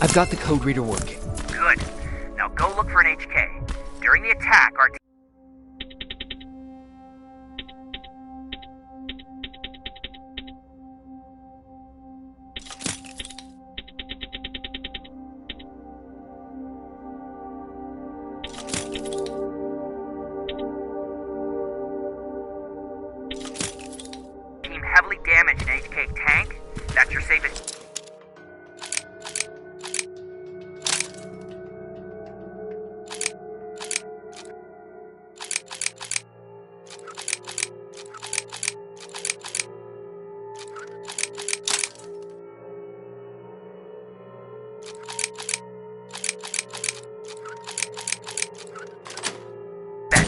I've got the code reader working. Good. Now go look for an HK. During the attack, our team heavily damaged an HK tank. That's your safest.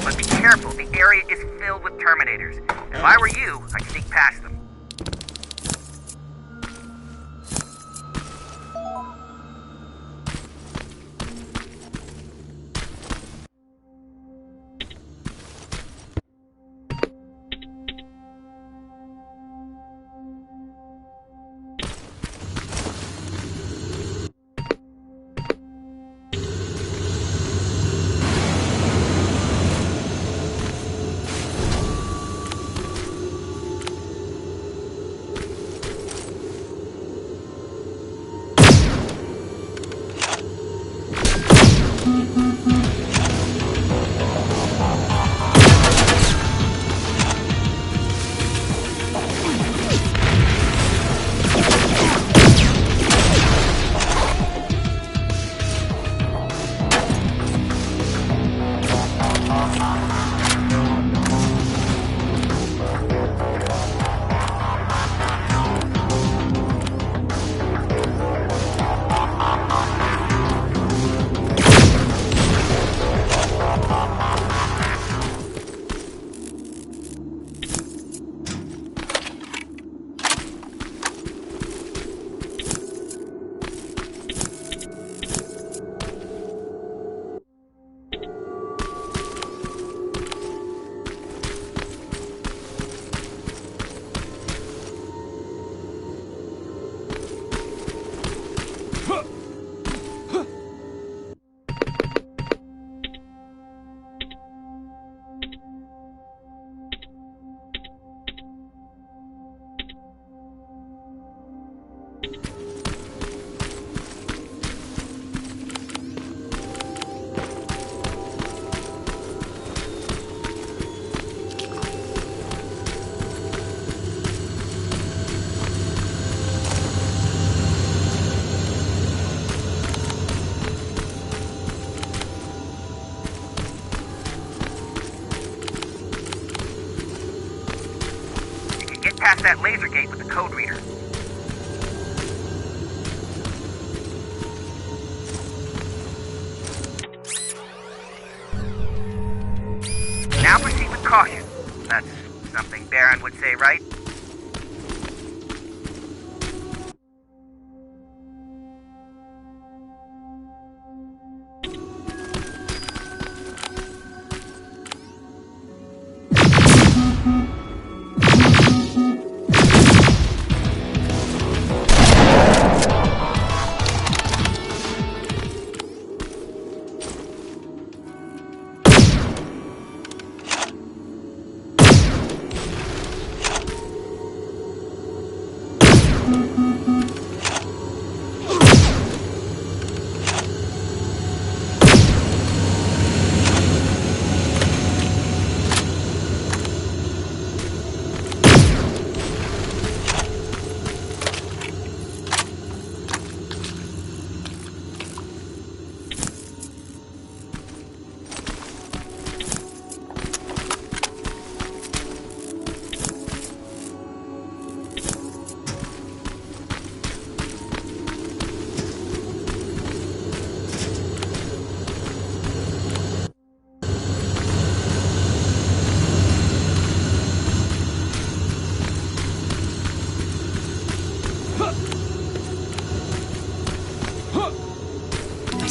But be careful, the area is filled with Terminators. If I were you, I'd sneak past them. Past that laser gate with the code reader. Now proceed with caution. That's something Baron would say, right?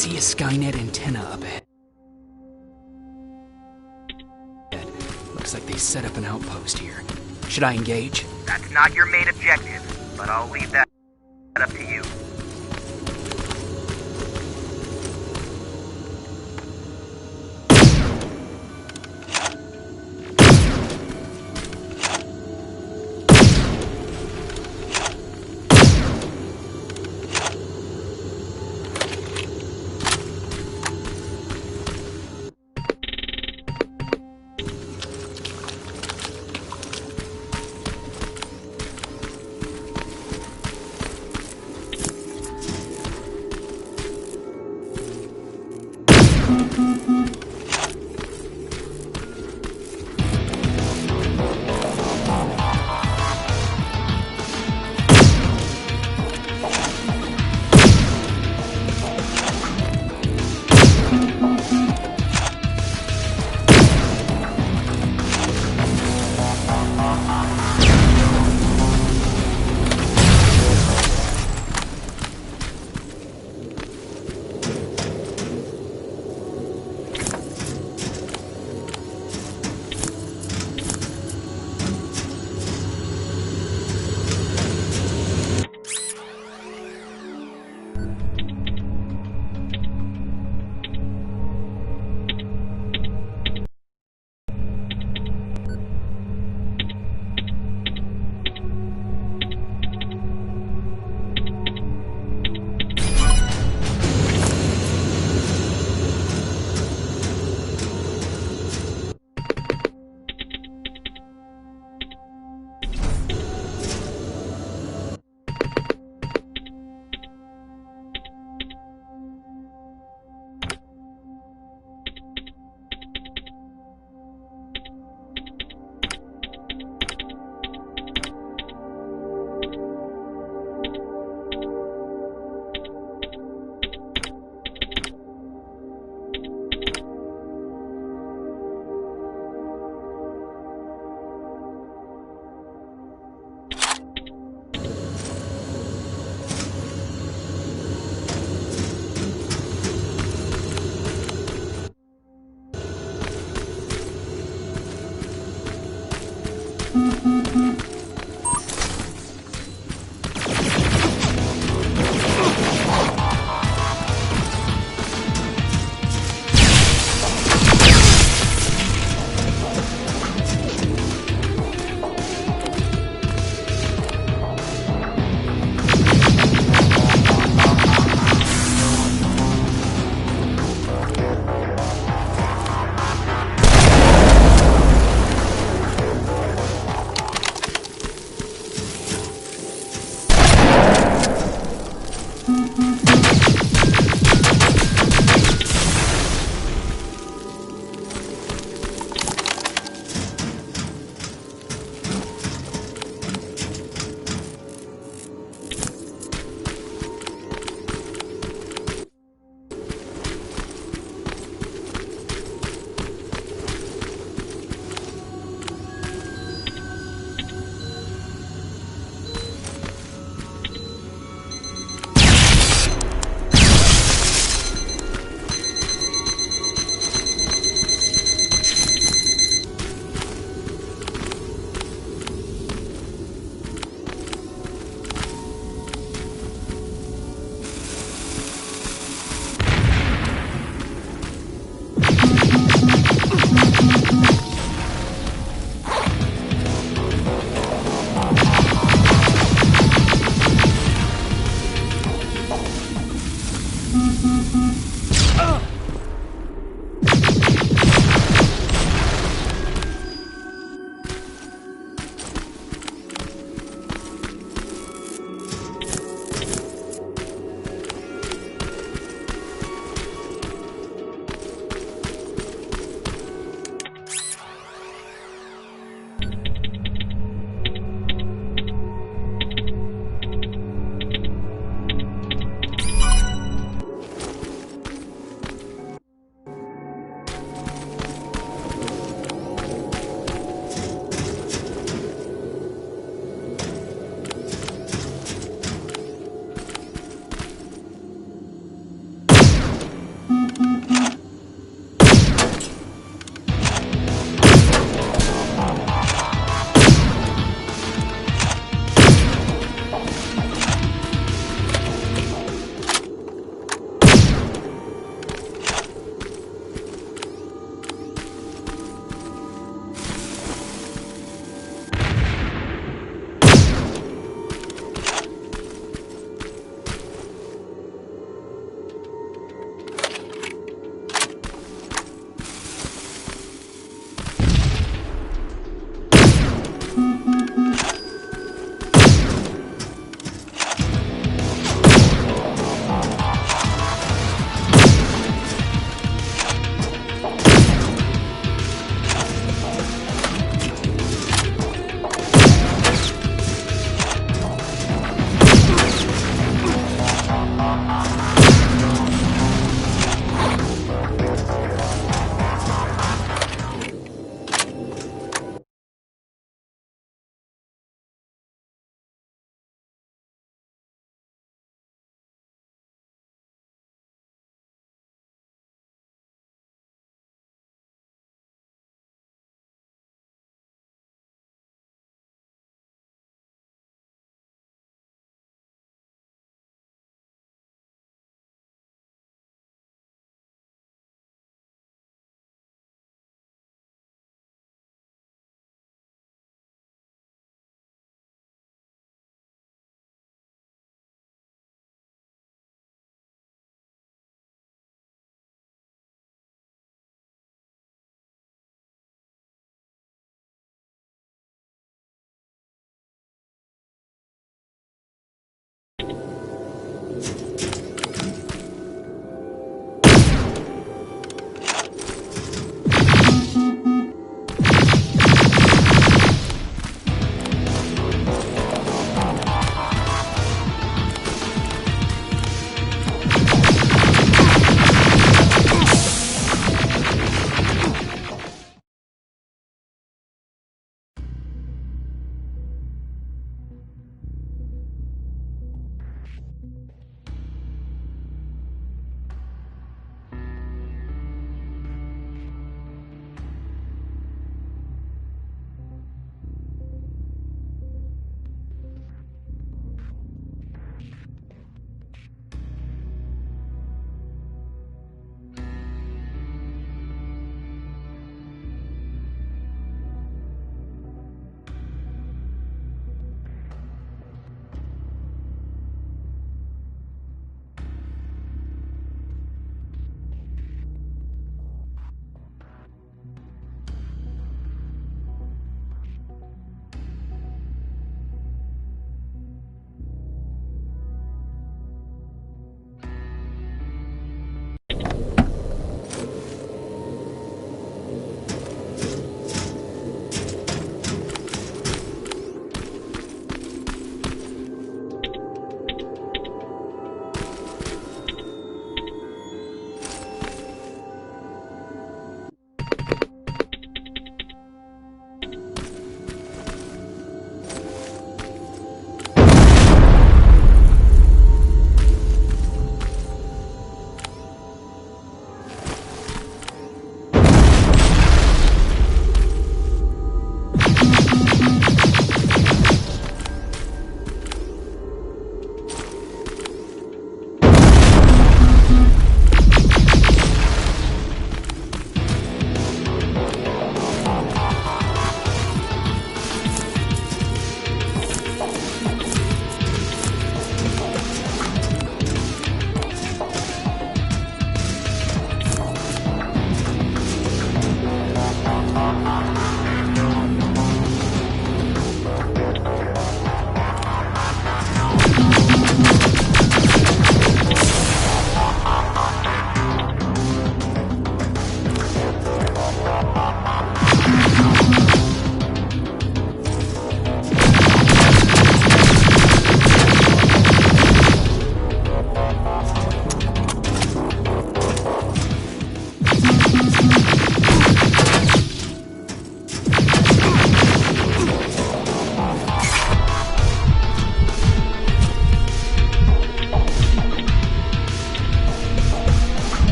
see a Skynet antenna up ahead. Looks like they set up an outpost here. Should I engage? That's not your main objective, but I'll leave that up to you.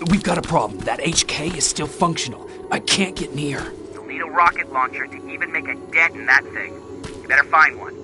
We've got a problem. That HK is still functional. I can't get near. You'll need a rocket launcher to even make a dent in that thing. You better find one.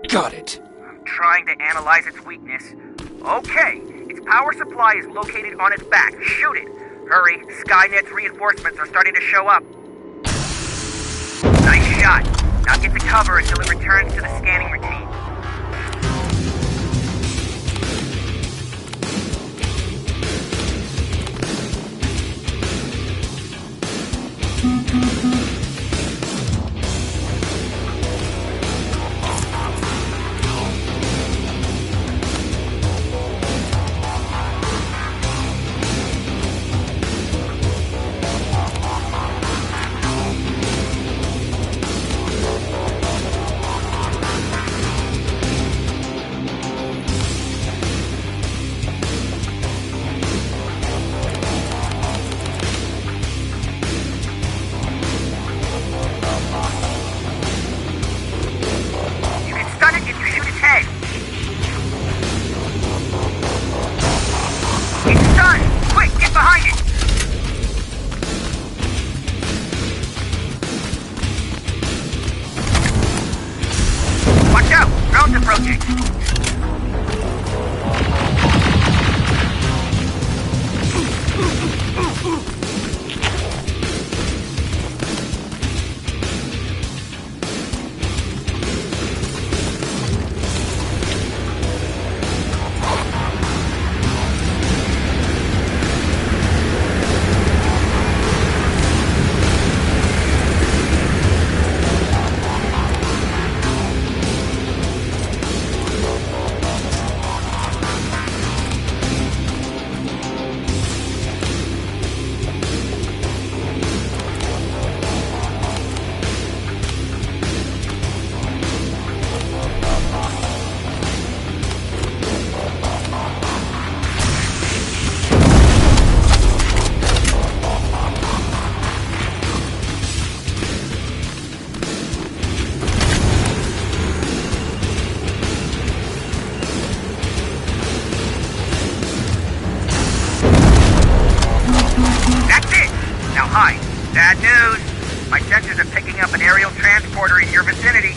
Got it. I'm trying to analyze its weakness. Okay, its power supply is located on its back. Shoot it. Hurry, Skynet's reinforcements are starting to show up. Nice shot. Now get to cover until it returns to the scanning routine. Bad news. My sensors are picking up an aerial transporter in your vicinity.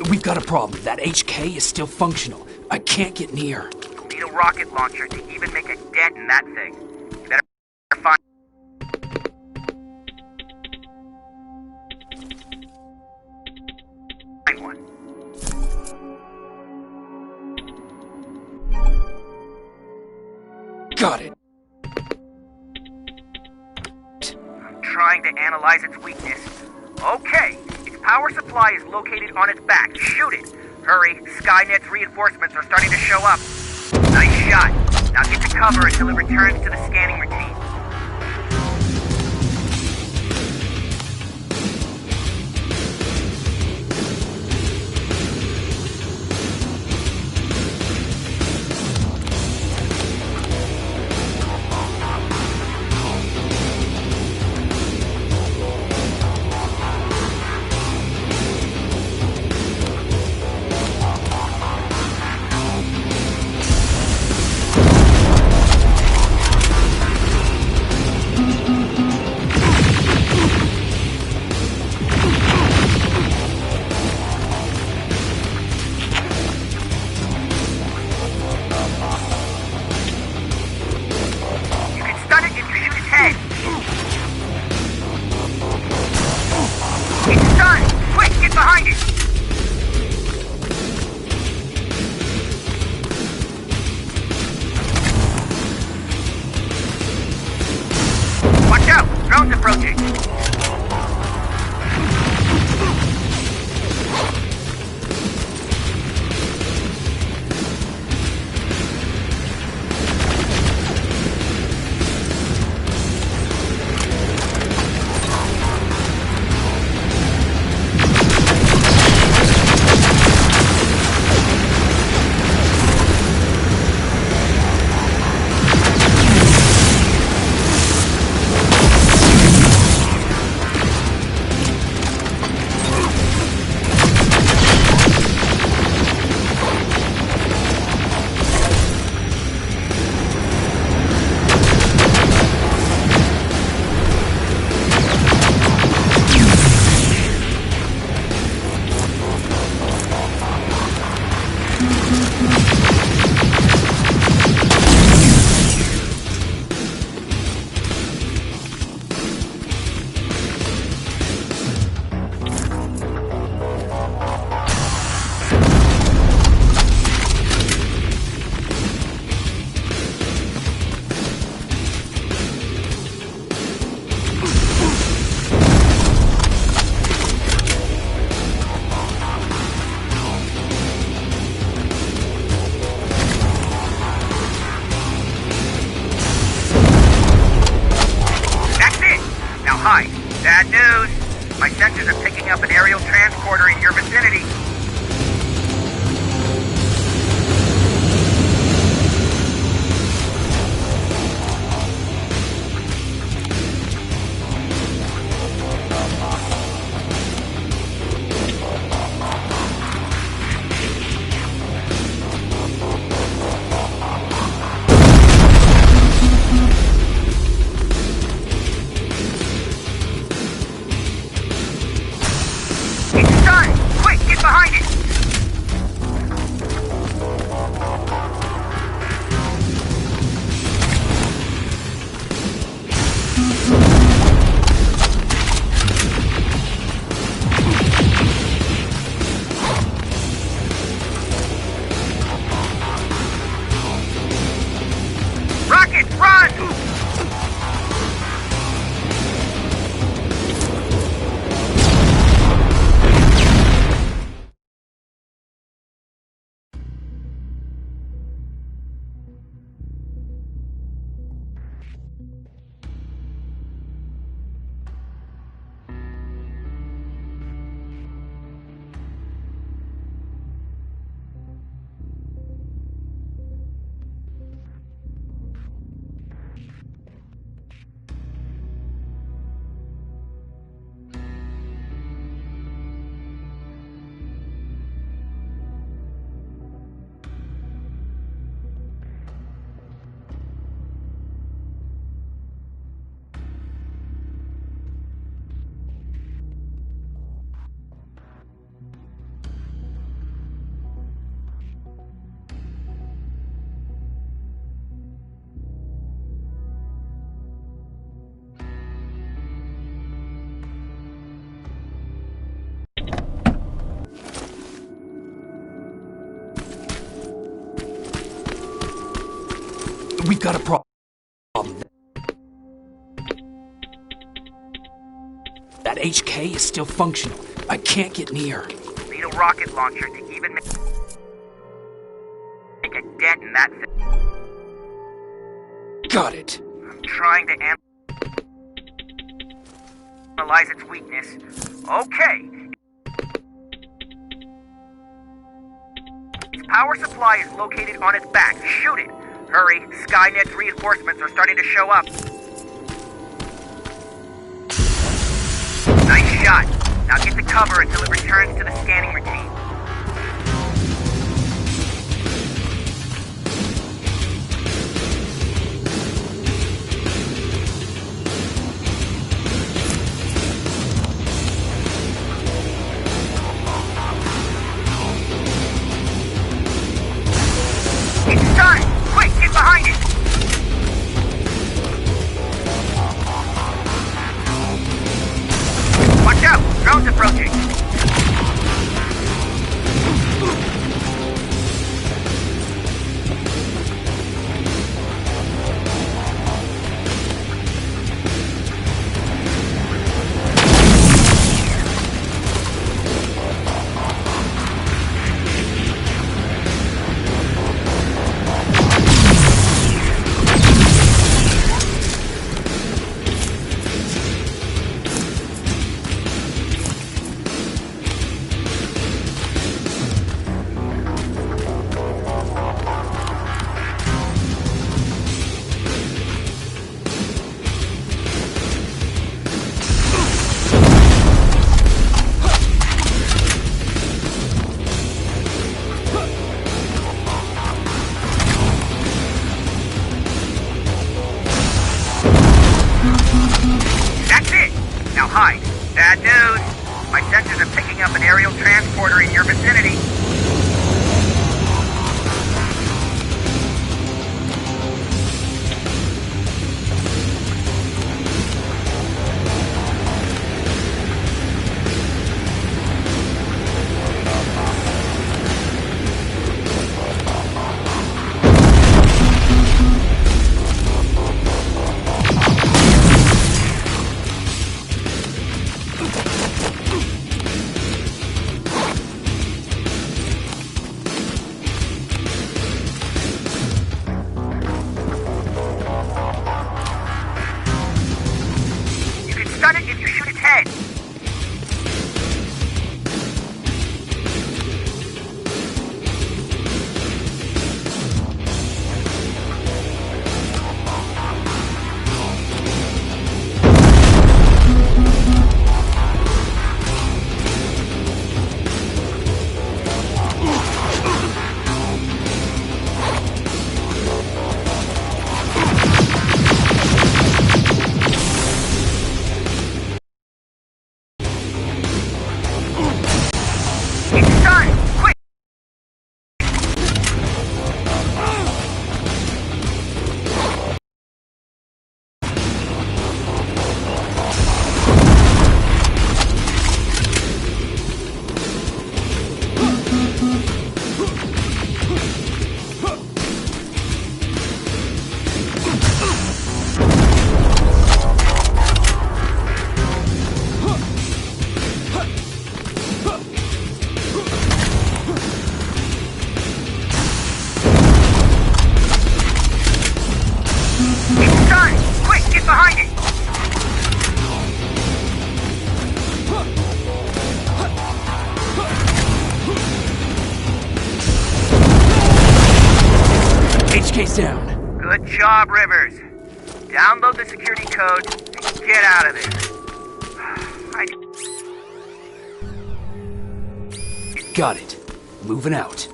We've got a problem. That HK is still functional. I can't get near. You'll need a rocket launcher to even make a dent in that thing. You better find one. Got it. I'm trying to analyze its weakness. Okay, its power supply is located on its back. Shoot it. Hurry, Skynet's reinforcements are starting to show up. Nice shot. Now get to cover until it returns to the scanning routine. It's done! Quick, get behind it! Watch out! Drone's approaching! Hi. Bad news. My sensors are picking up an aerial transporter in your vicinity. We've got a problem. That HK is still functional. I can't get near. Need a rocket launcher to even make a dent in that thing. Got it. I'm trying to analyze its weakness. Okay. Its power supply is located on its back. Shoot it. Hurry. Skynet's reinforcements are starting to show up. Nice shot. Now get to cover until it returns to the scanning routine. It's done! Quick, get behind it! Watch out! Drone's approaching! That's it! Now hide. Bad news. My sensors are picking up an aerial transporter in your vicinity. If you shoot its head. It's done! Quick! It's done! Quick, get behind it! HK's down. Good job, Rivers. Download the security code and get out of there. Got it. Moving out.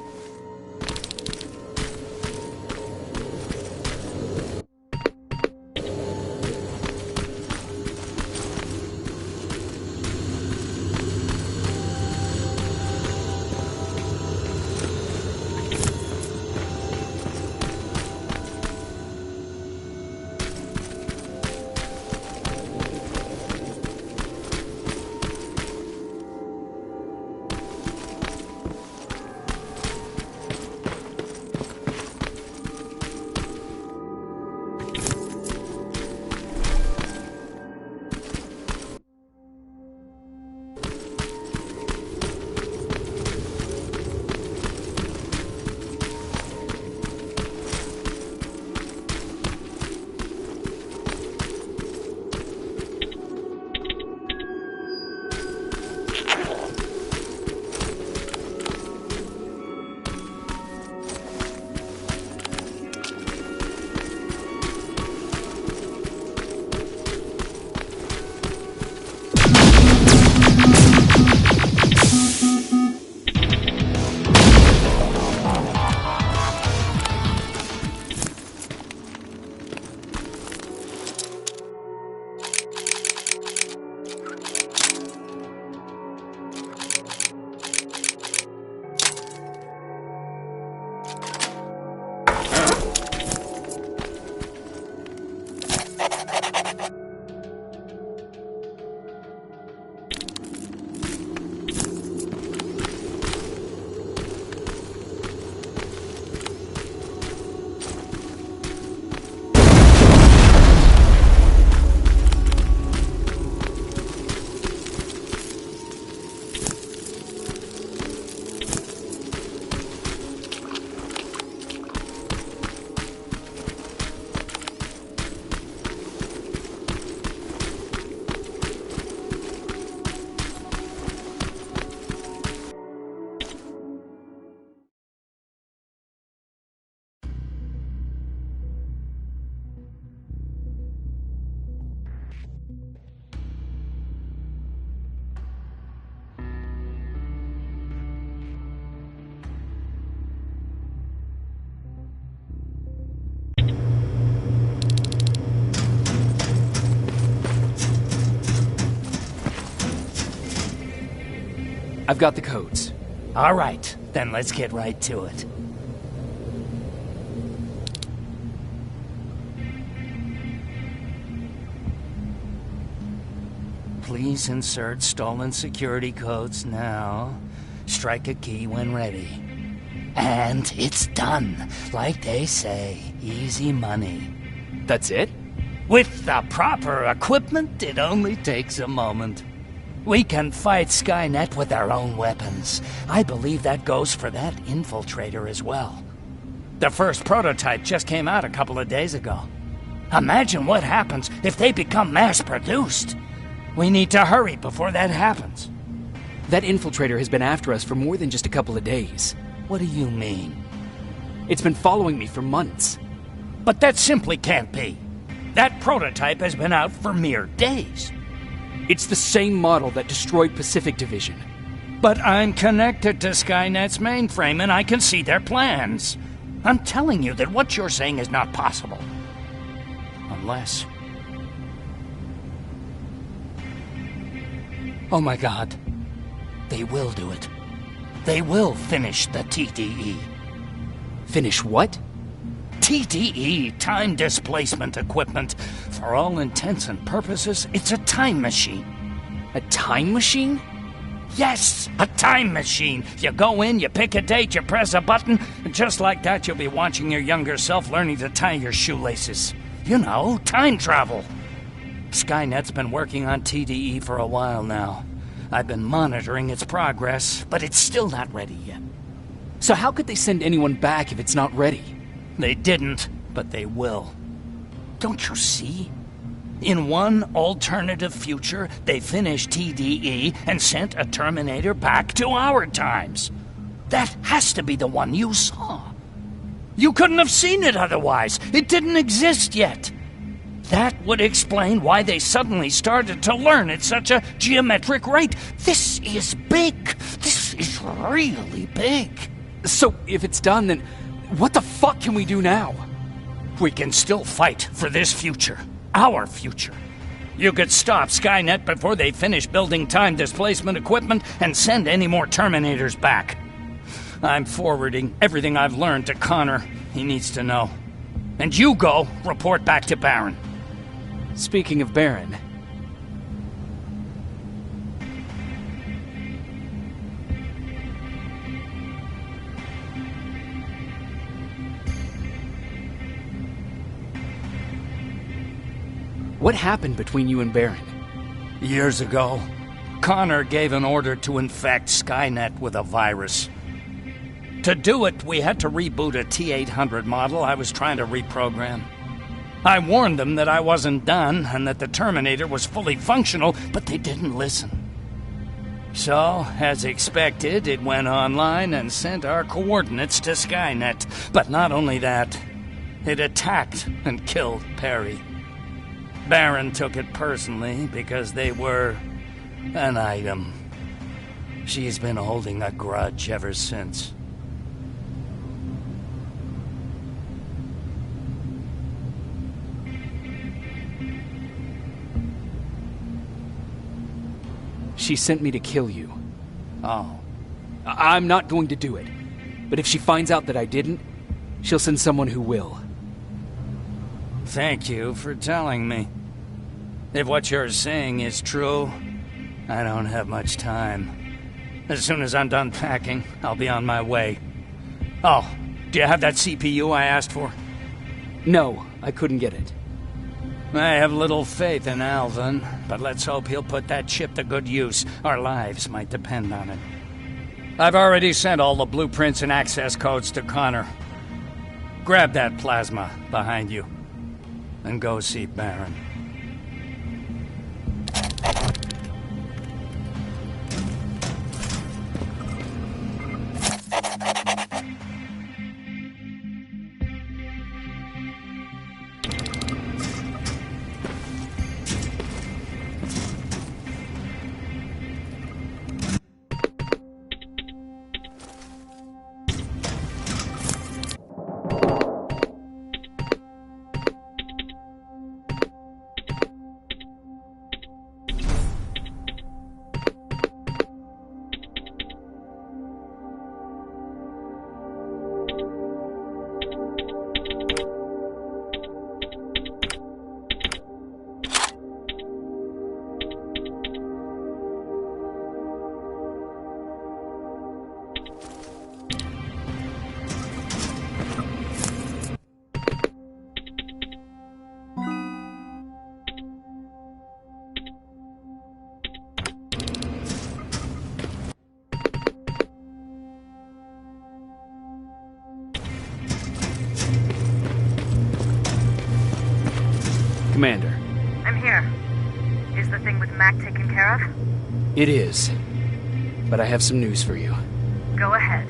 I've got the codes. All right, then let's get right to it. Please insert stolen security codes now. Strike a key when ready. And it's done. Like they say, easy money. That's it? With the proper equipment, it only takes a moment. We can fight Skynet with our own weapons. I believe that goes for that infiltrator as well. The first prototype just came out a couple of days ago. Imagine what happens if they become mass-produced. We need to hurry before that happens. That infiltrator has been after us for more than just a couple of days. What do you mean? It's been following me for months. But that simply can't be. That prototype has been out for mere days. It's the same model that destroyed Pacific Division. But I'm connected to Skynet's mainframe and I can see their plans. I'm telling you that what you're saying is not possible. Unless... Oh my God. They will do it. They will finish the TDE. Finish what? TDE, time displacement equipment. For all intents and purposes, it's a time machine. A time machine? Yes, a time machine. You go in, you pick a date, you press a button, and just like that you'll be watching your younger self learning to tie your shoelaces. You know, time travel. Skynet's been working on TDE for a while now. I've been monitoring its progress, but it's still not ready yet. So how could they send anyone back if it's not ready? They didn't, but they will. Don't you see? In one alternative future, they finished TDE and sent a Terminator back to our times. That has to be the one you saw. You couldn't have seen it otherwise. It didn't exist yet. That would explain why they suddenly started to learn at such a geometric rate. This is big. This is really big. So if it's done, then what the fuck can we do now? We can still fight for this future. Our future. You could stop Skynet before they finish building time displacement equipment and send any more Terminators back. I'm forwarding everything I've learned to Connor. He needs to know. And you go report back to Baron. Speaking of Baron... What happened between you and Baron? Years ago, Connor gave an order to infect Skynet with a virus. To do it, we had to reboot a T-800 model I was trying to reprogram. I warned them that I wasn't done and that the Terminator was fully functional, but they didn't listen. So, as expected, it went online and sent our coordinates to Skynet. But not only that, it attacked and killed Perry. Baron took it personally because they were an item. She's been holding a grudge ever since. She sent me to kill you. Oh. I'm not going to do it. But if she finds out that I didn't, she'll send someone who will. Thank you for telling me. If what you're saying is true, I don't have much time. As soon as I'm done packing, I'll be on my way. Oh, do you have that CPU I asked for? No, I couldn't get it. I have little faith in Alvin, but let's hope he'll put that chip to good use. Our lives might depend on it. I've already sent all the blueprints and access codes to Connor. Grab that plasma behind you, and go see Baron. Commander. I'm here. Is the thing with Mac taken care of? It is. But I have some news for you. Go ahead.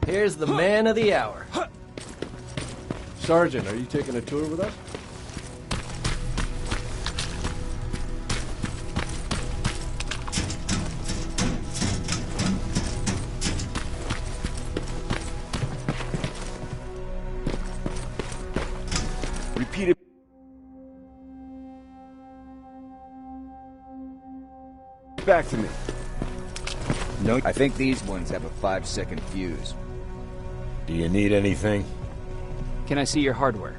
Here's the man of the hour. Sergeant, are you taking a tour with us? Repeat it. Back to me. No, I think these ones have a 5-second fuse. Do you need anything? Can I see your hardware?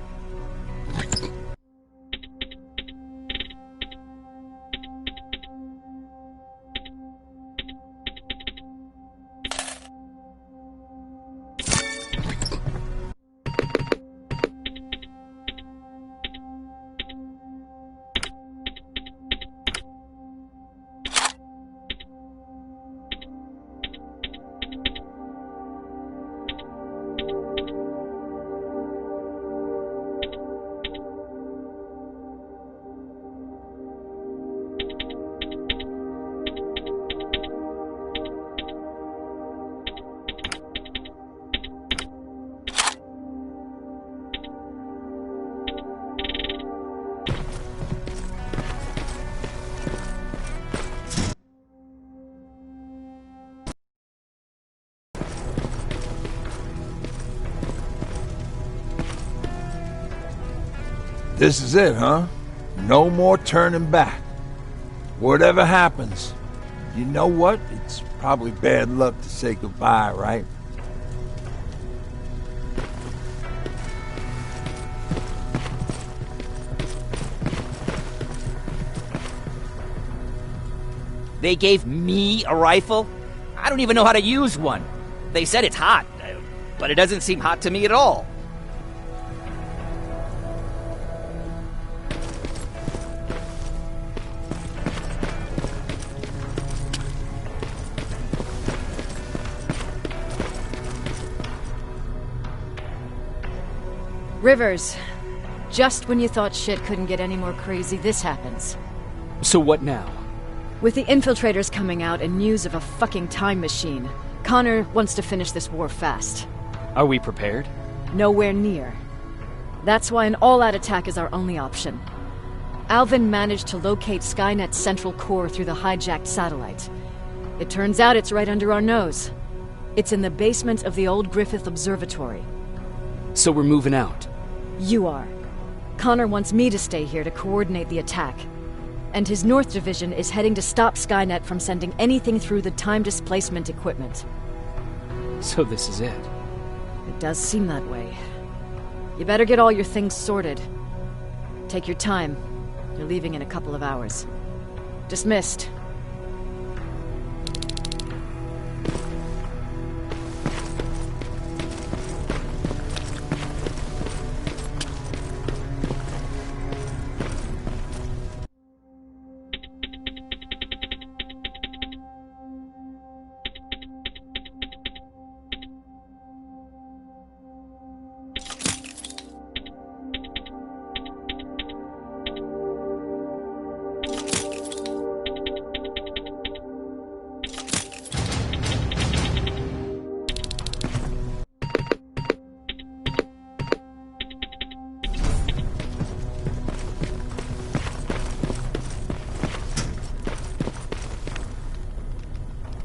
This is it, huh? No more turning back. Whatever happens, you know what? It's probably bad luck to say goodbye, right? They gave me a rifle? I don't even know how to use one. They said it's hot, but it doesn't seem hot to me at all. Rivers, just when you thought shit couldn't get any more crazy, this happens. So what now? With the infiltrators coming out and news of a fucking time machine, Connor wants to finish this war fast. Are we prepared? Nowhere near. That's why an all-out attack is our only option. Alvin managed to locate Skynet's central core through the hijacked satellite. It turns out it's right under our nose. It's in the basement of the old Griffith Observatory. So we're moving out. You are. Connor wants me to stay here to coordinate the attack. And his North Division is heading to stop Skynet from sending anything through the time displacement equipment. So this is it. It does seem that way. You better get all your things sorted. Take your time. You're leaving in a couple of hours. Dismissed.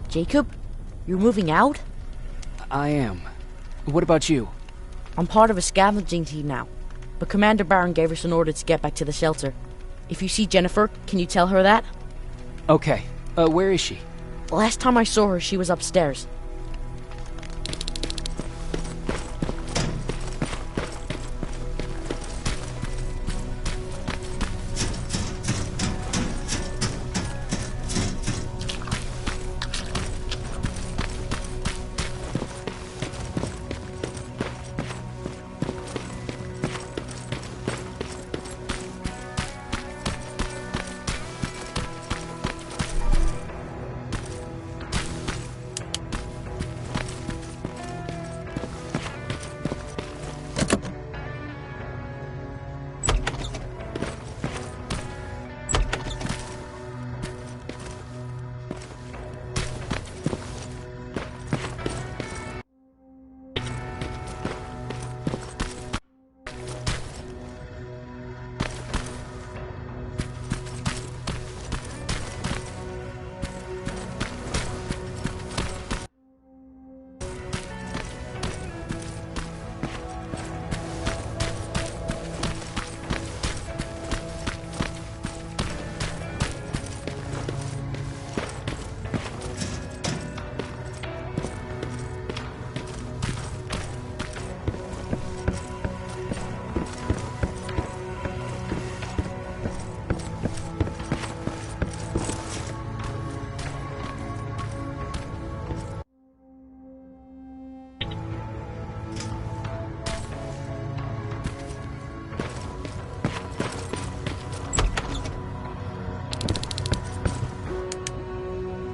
Jacob, you're moving out? I am. What about you? I'm part of a scavenging team now, but Commander Barron gave us an order to get back to the shelter. If you see Jennifer, can you tell her that? Okay. Where is she? Last time I saw her, she was upstairs.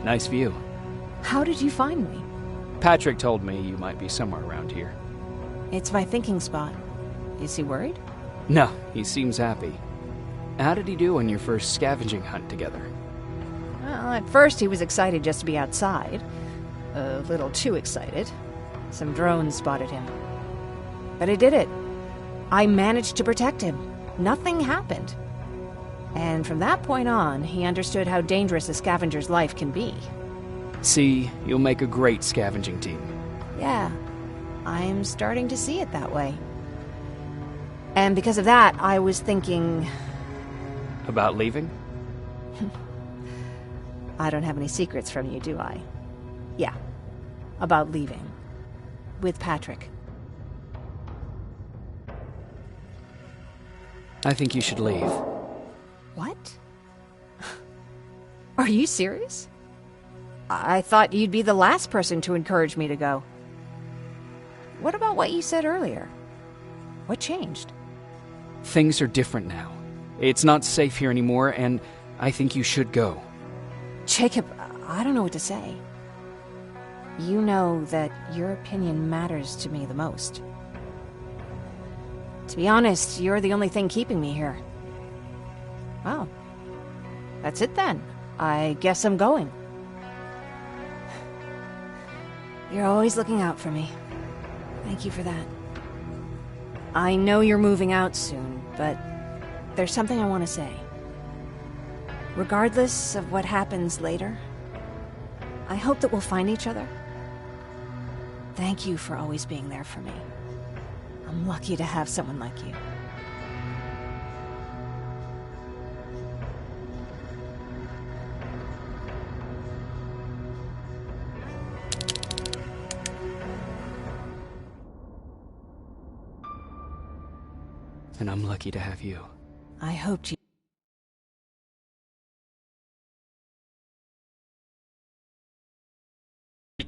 Nice view. How did you find me? Patrick told me you might be somewhere around here. It's my thinking spot. Is he worried? No, he seems happy. How did he do on your first scavenging hunt together? Well, at first he was excited just to be outside. A little too excited. Some drones spotted him. But I did it. I managed to protect him. Nothing happened. And from that point on, he understood how dangerous a scavenger's life can be. See, you'll make a great scavenging team. Yeah, I'm starting to see it that way. And because of that, I was thinking... About leaving? I don't have any secrets from you, do I? Yeah, about leaving. With Patrick. I think you should leave. What? Are you serious? I thought you'd be the last person to encourage me to go. What about what you said earlier? What changed? Things are different now. It's not safe here anymore, and I think you should go. Jacob, I don't know what to say. You know that your opinion matters to me the most. To be honest, you're the only thing keeping me here. Well, that's it then. I guess I'm going. You're always looking out for me. Thank you for that. I know you're moving out soon, but there's something I want to say. Regardless of what happens later, I hope that we'll find each other. Thank you for always being there for me. I'm lucky to have someone like you. And I'm lucky to have you. I hoped you'd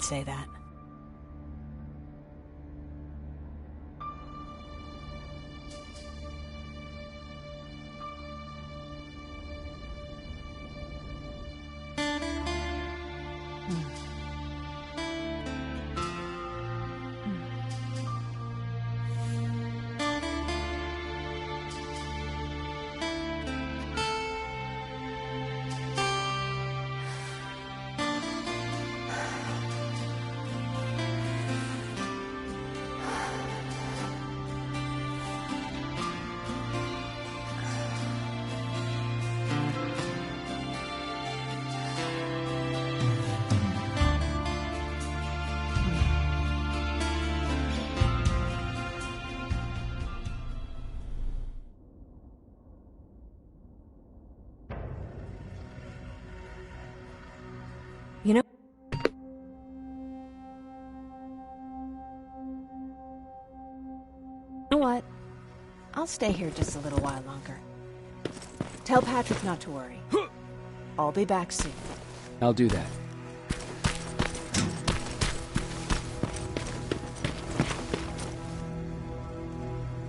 say that. I'll stay here just a little while longer. Tell Patrick not to worry. I'll be back soon. I'll do that.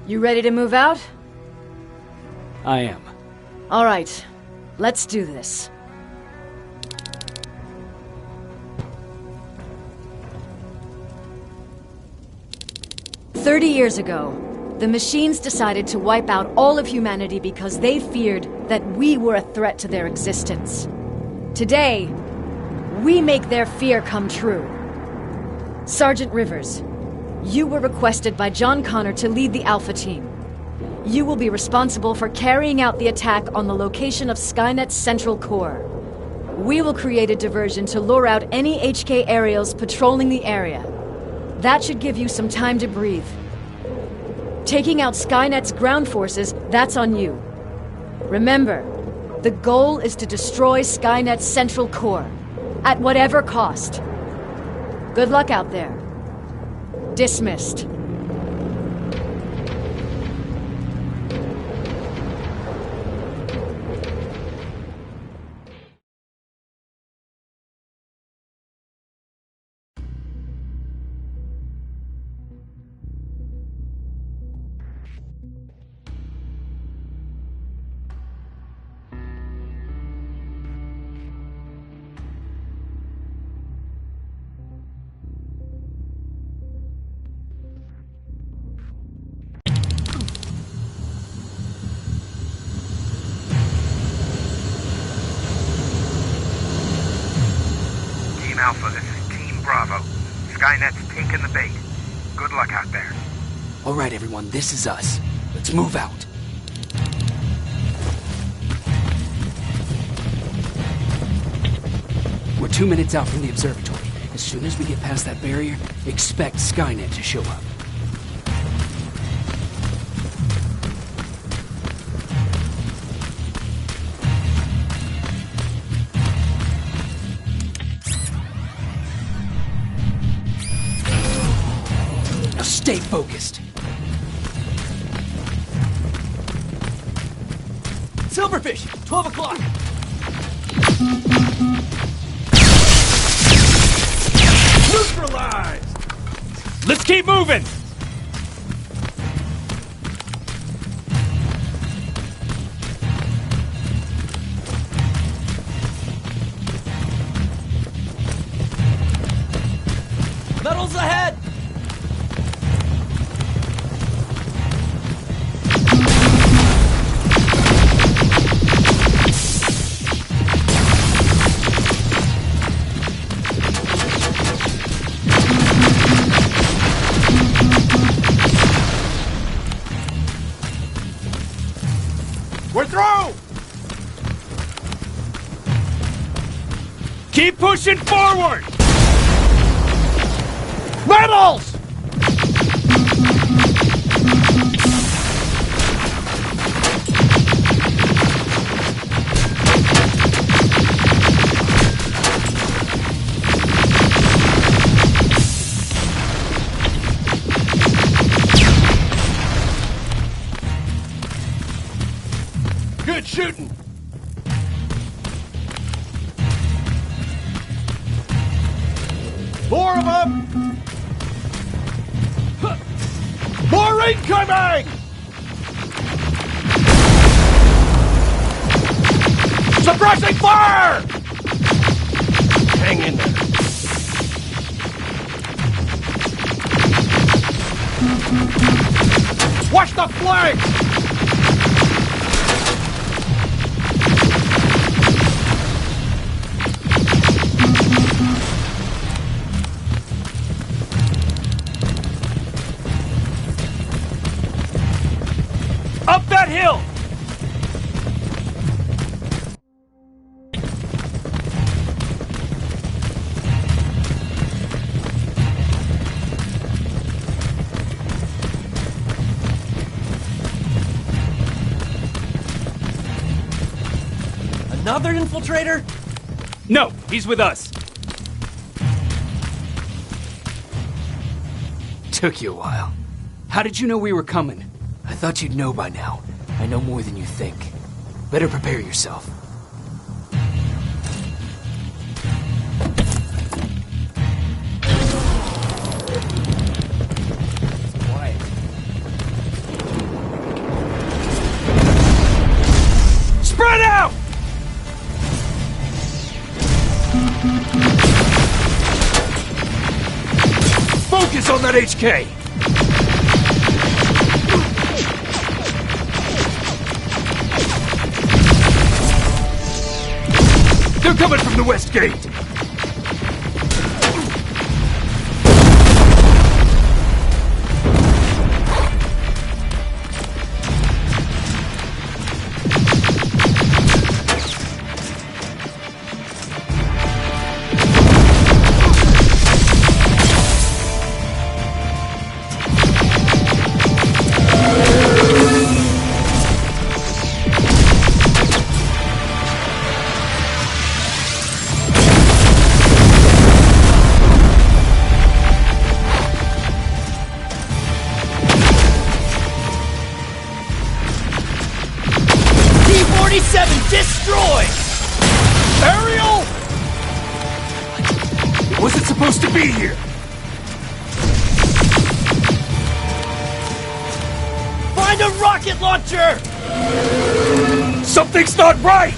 You ready to move out? I am. All right. Let's do this. "30 years ago, the machines decided to wipe out all of humanity because they feared that we were a threat to their existence. Today, we make their fear come true. Sergeant Rivers, you were requested by John Connor to lead the Alpha Team. You will be responsible for carrying out the attack on the location of Skynet's central core. We will create a diversion to lure out any HK aerials patrolling the area. That should give you some time to breathe. Taking out Skynet's ground forces, that's on you. Remember, the goal is to destroy Skynet's central core, at whatever cost. Good luck out there. Dismissed." Team Alpha, this is Team Bravo. Skynet's taken the bait. Good luck out there. All right, everyone, this is us. Let's move out. We're 2 minutes out from the observatory. As soon as we get past that barrier, expect Skynet to show up. Now stay focused. Silverfish, 12 o'clock. Neutralized! Let's keep moving! Metals ahead! We're through! Keep pushing forward! Metals! Good shooting! More of them! More incoming! Suppressing fire! Hang in there. Watch the flanks! Up that hill! Another infiltrator? No, he's with us. Took you a while. How did you know we were coming? I thought you'd know by now. I know more than you think. Better prepare yourself. Spread out! Focus on that HK! They're coming from the west gate! Destroy! Ariel! It wasn't supposed to be here! Find a rocket launcher! Something's not right!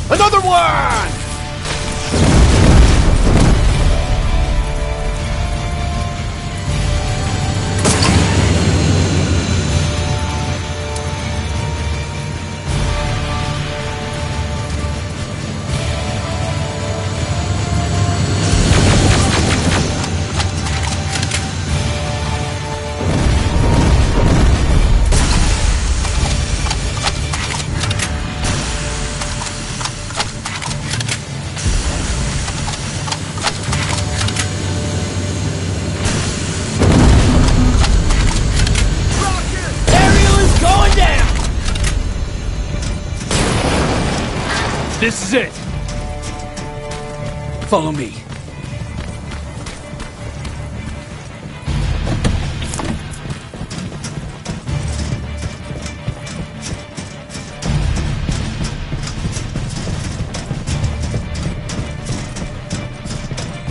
Another one! This is it! Follow me.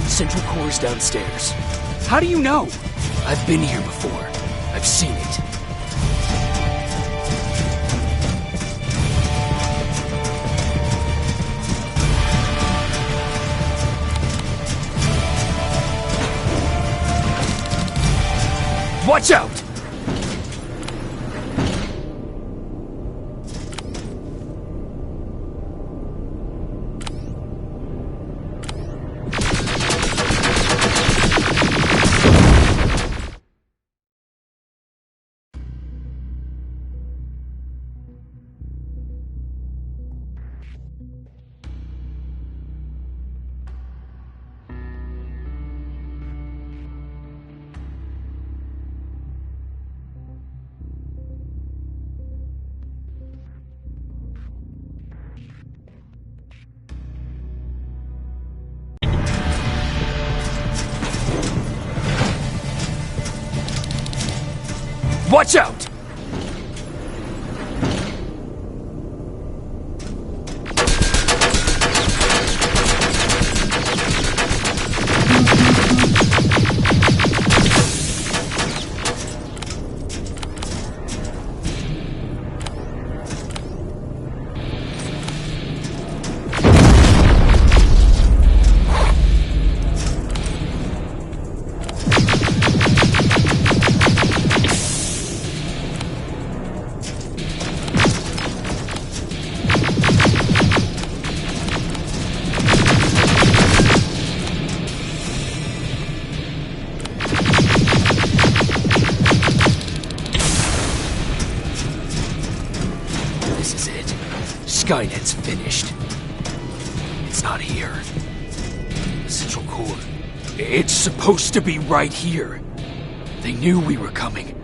Central Core's downstairs. How do you know? I've been here before. I've seen it. Watch out! Watch out! Skynet's finished. It's not here. The central core. It's supposed to be right here. They knew we were coming.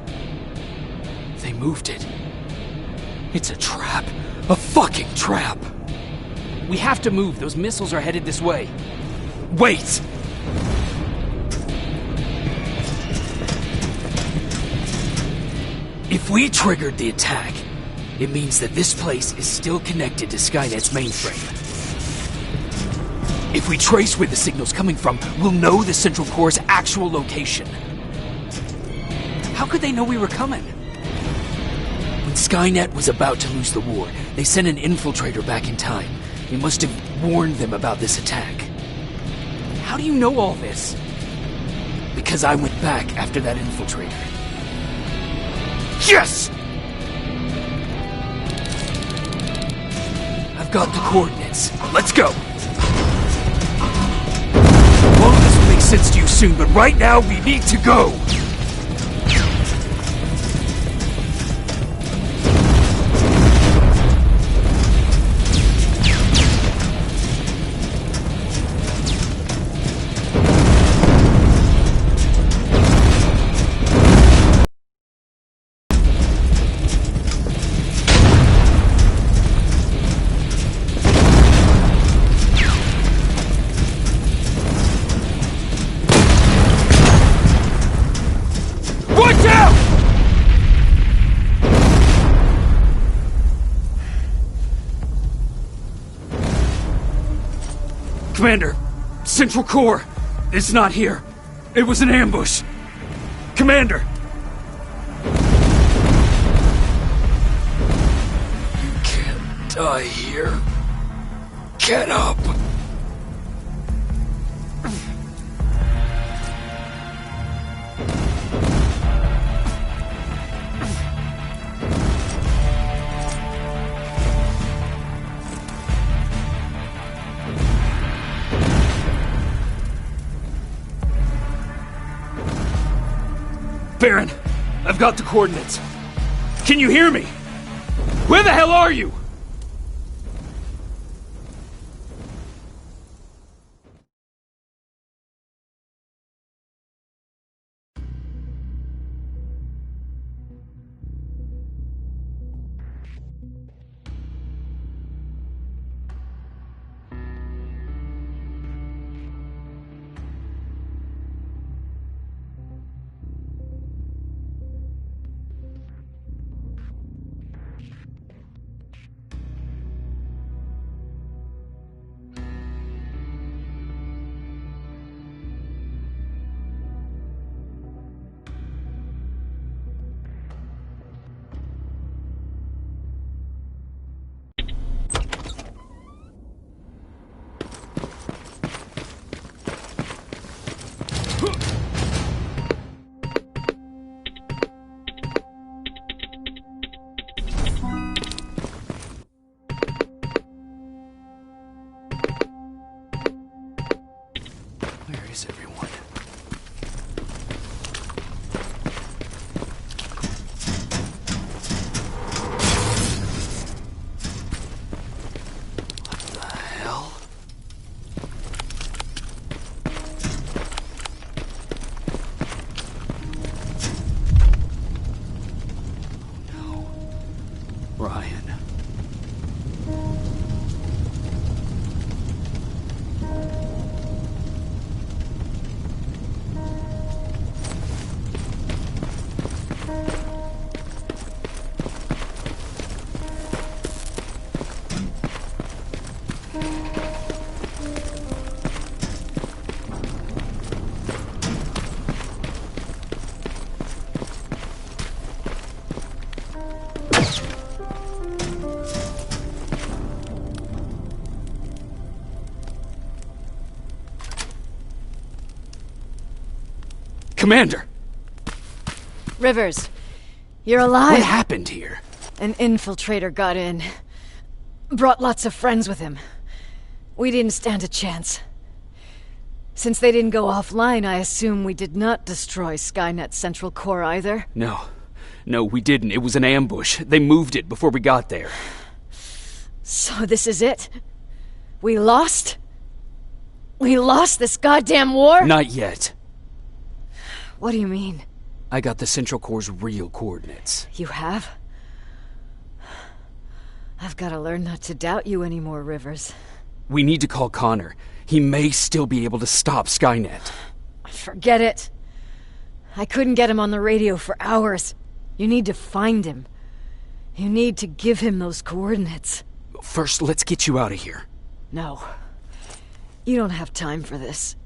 They moved it. It's a trap. A fucking trap. We have to move. Those missiles are headed this way. Wait! If we triggered the attack, it means that this place is still connected to Skynet's mainframe. If we trace where the signal's coming from, we'll know the Central Core's actual location. How could they know we were coming? When Skynet was about to lose the war, they sent an infiltrator back in time. He must have warned them about this attack. How do you know all this? Because I went back after that infiltrator. Yes! I've got the coordinates. Let's go! All of this will make sense to you soon, but right now we need to go! Commander, Central Core, it's not here. It was an ambush. Commander! You can't die here. Get up! Baron, I've got the coordinates. Can you hear me? Where the hell are you? Where is everyone? What the hell? No. Ryan. Commander! Rivers, you're alive. What happened here? An infiltrator got in. Brought lots of friends with him. We didn't stand a chance. Since they didn't go offline, I assume we did not destroy Skynet's central core either? No, we didn't. It was an ambush. They moved it before we got there. So this is it? We lost? We lost this goddamn war? Not yet. What do you mean? I got the Central Core's real coordinates. You have? I've got to learn not to doubt you anymore, Rivers. We need to call Connor. He may still be able to stop Skynet. Forget it. I couldn't get him on the radio for hours. You need to find him. You need to give him those coordinates. First, let's get you out of here. No. You don't have time for this.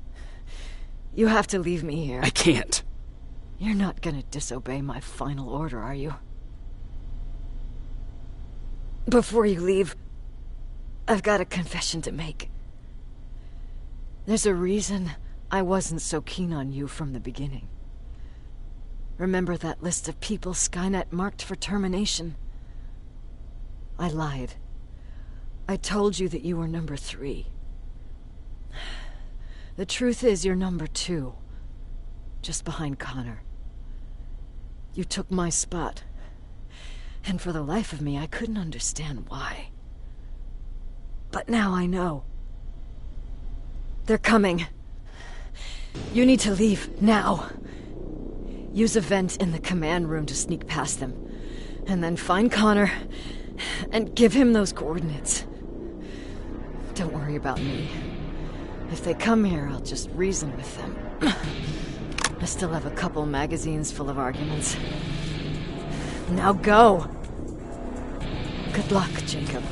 You have to leave me here. I can't. You're not gonna disobey my final order, are you? Before you leave, I've got a confession to make. There's a reason I wasn't so keen on you from the beginning. Remember that list of people Skynet marked for termination? I lied. I told you that you were number 3. The truth is you're number 2. Just behind Connor. You took my spot. And for the life of me, I couldn't understand why. But now I know. They're coming. You need to leave, now. Use a vent in the command room to sneak past them. And then find Connor, and give him those coordinates. Don't worry about me. If they come here, I'll just reason with them. I still have a couple magazines full of arguments. Now go! Good luck, Jacob.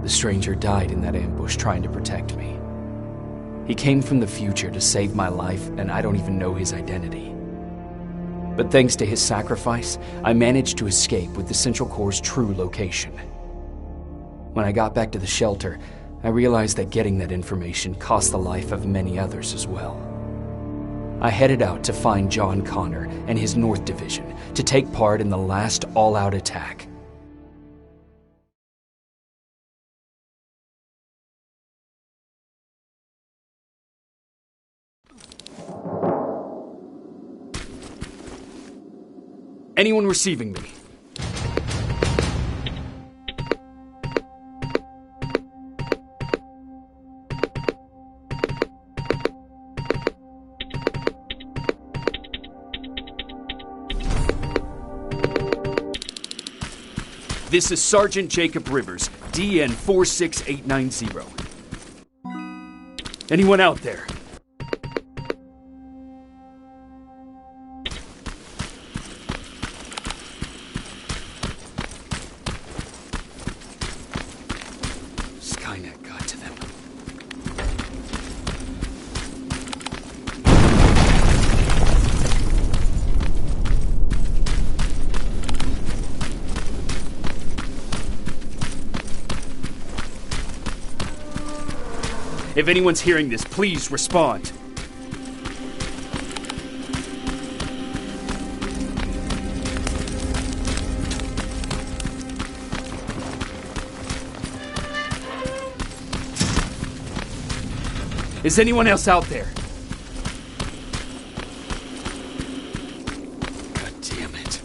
The stranger died in that ambush trying to protect me. He came from the future to save my life, and I don't even know his identity. But thanks to his sacrifice, I managed to escape with the Central Core's true location. When I got back to the shelter, I realized that getting that information cost the life of many others as well. I headed out to find John Connor and his North Division to take part in the last all-out attack. Anyone receiving me? This is Sergeant Jacob Rivers, DN 46890. Anyone out there? Skynet got to them. If anyone's hearing this, please respond. Is anyone else out there? God damn it.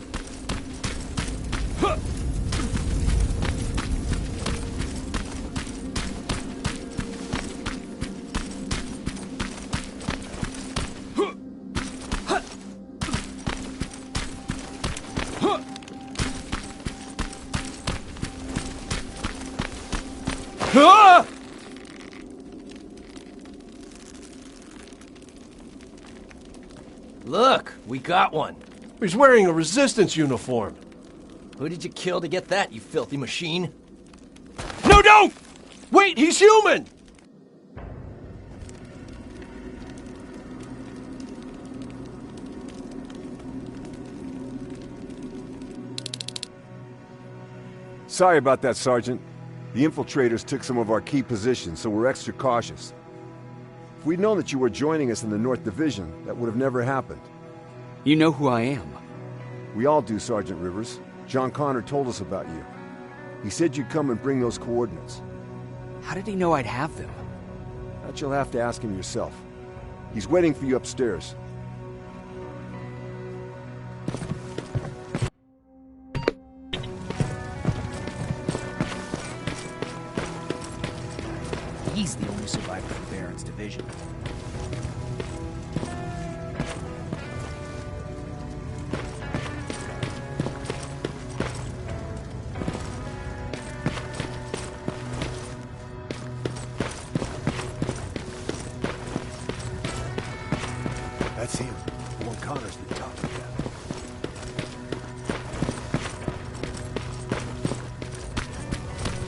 Look, we got one. He's wearing a resistance uniform. Who did you kill to get that, you filthy machine? No, don't! Wait, he's human! Sorry about that, Sergeant. The infiltrators took some of our key positions, so we're extra cautious. If we'd known that you were joining us in the North Division, that would have never happened. You know who I am. We all do, Sergeant Rivers. John Connor told us about you. He said you'd come and bring those coordinates. How did he know I'd have them? That you'll have to ask him yourself. He's waiting for you upstairs. He's the only survivor from Baron's division. That's him. The one Connor's been talking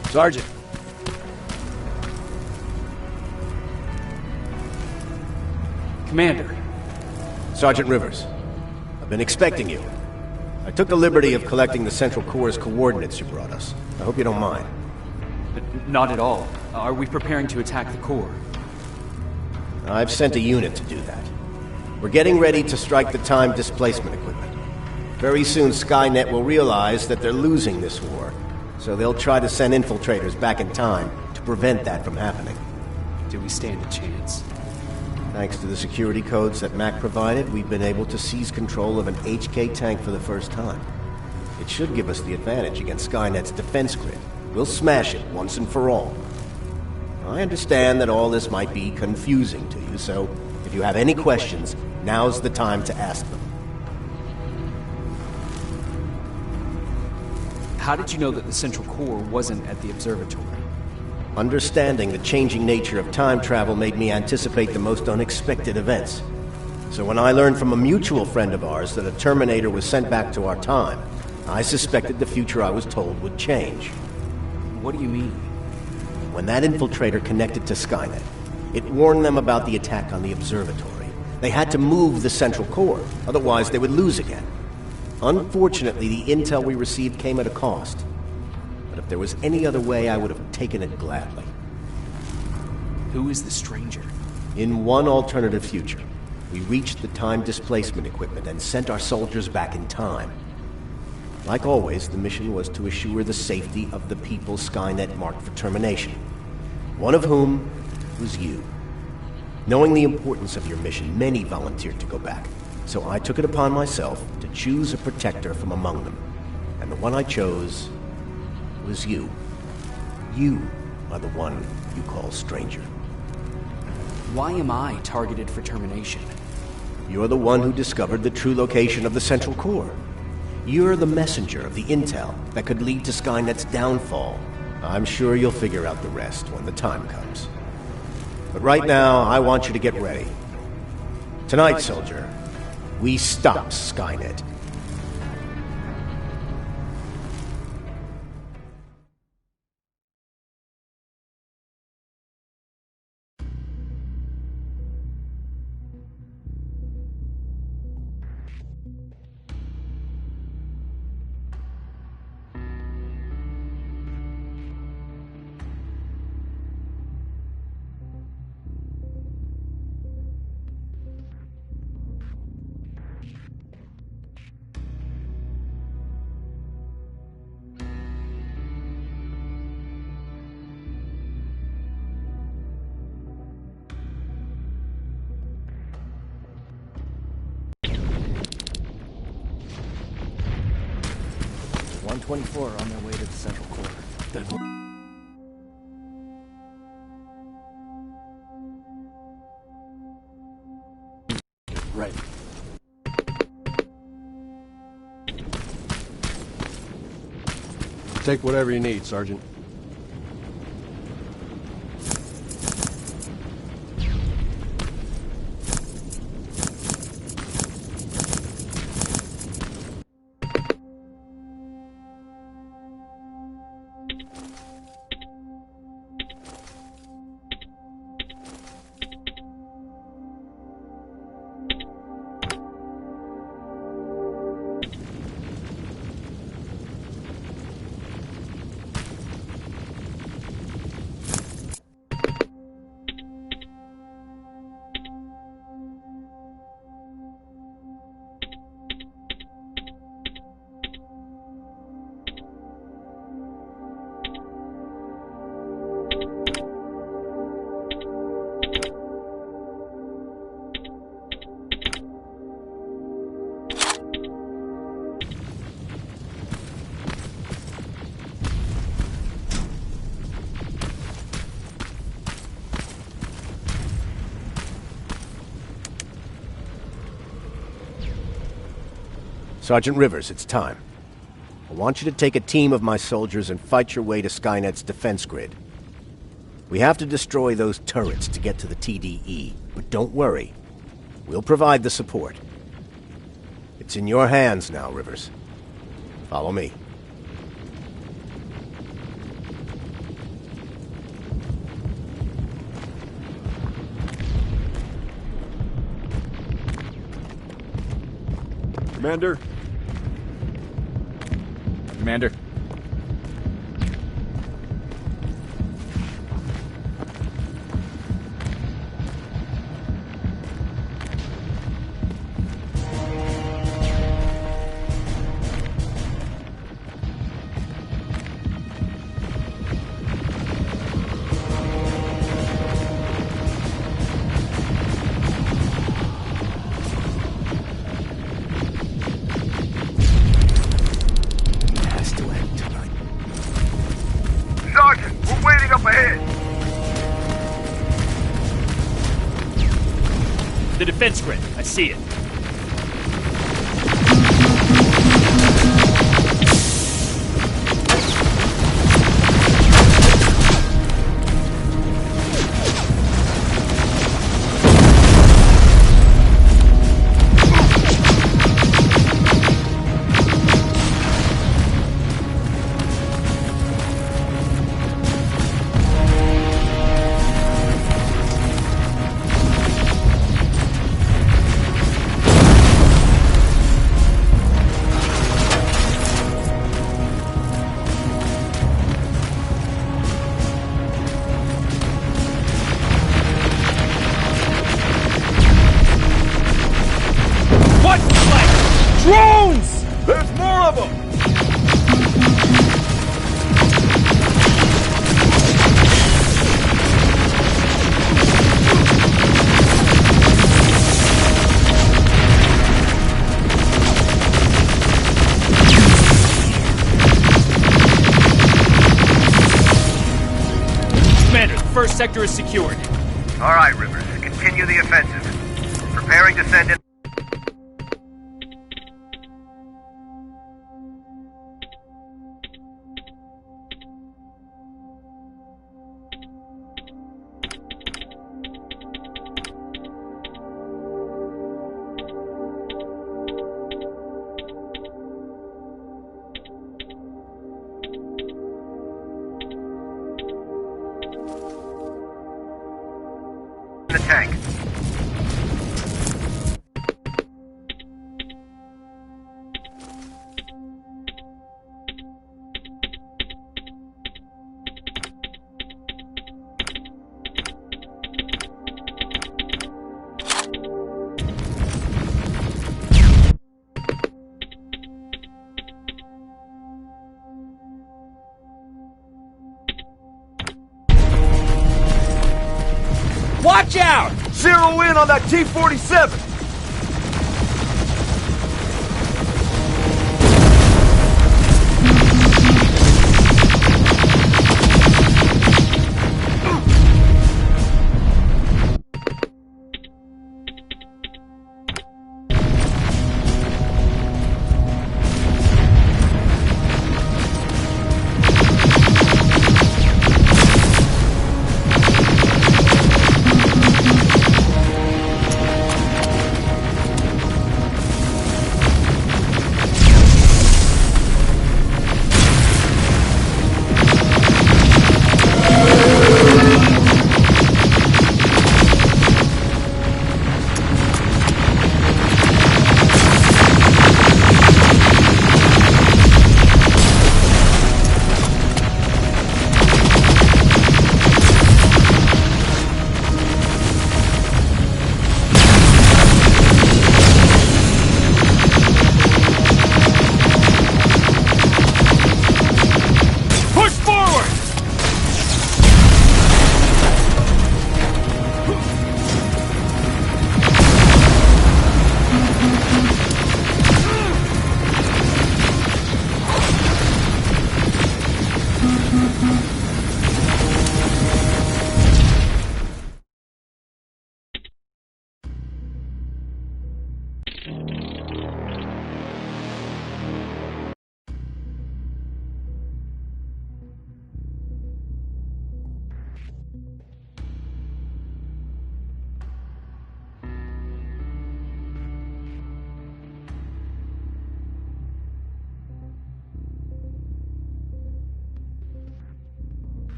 about. Sergeant. Commander. Sergeant Rivers. I've been expecting you. I took the liberty of collecting the Central Corps' coordinates you brought us. I hope you don't mind. Not at all. Are we preparing to attack the Corps? I've sent a unit to do that. We're getting ready to strike the time displacement equipment. Very soon Skynet will realize that they're losing this war, so they'll try to send infiltrators back in time to prevent that from happening. Do we stand a chance? Thanks to the security codes that Mac provided, we've been able to seize control of an HK tank for the first time. It should give us the advantage against Skynet's defense grid. We'll smash it once and for all. I understand that all this might be confusing to you, so if you have any questions, now's the time to ask them. How did you know that the Central Corps wasn't at the observatory? Understanding the changing nature of time travel made me anticipate the most unexpected events. So when I learned from a mutual friend of ours that a Terminator was sent back to our time, I suspected the future I was told would change. What do you mean? When that infiltrator connected to Skynet, it warned them about the attack on the observatory. They had to move the Central Corps, otherwise they would lose again. Unfortunately, the intel we received came at a cost. But if there was any other way, I would have taken it gladly. Who is the stranger? In one alternative future, we reached the time displacement equipment and sent our soldiers back in time. Like always, the mission was to assure the safety of the people Skynet marked for termination. One of whom was you. Knowing the importance of your mission, many volunteered to go back. So I took it upon myself to choose a protector from among them. And the one I chose was you. You are the one you call stranger. Why am I targeted for termination? You're the one who discovered the true location of the Central Corps. You're the messenger of the intel that could lead to Skynet's downfall. I'm sure you'll figure out the rest when the time comes. But right now, I want you to get ready. Tonight, soldier, we stop Skynet. 24 are on their way to the central core. Right. Take whatever you need, Sergeant. Sergeant Rivers, it's time. I want you to take a team of my soldiers and fight your way to Skynet's defense grid. We have to destroy those turrets to get to the TDE, but don't worry. We'll provide the support. It's in your hands now, Rivers. Follow me. Commander? Commander. The defense grid. I see it. Drones! There's more of them! Commander, the first sector is secured. All right, Rivers. Continue the offensive. Preparing to send in... the tank. Watch out! Zero in on that T-47!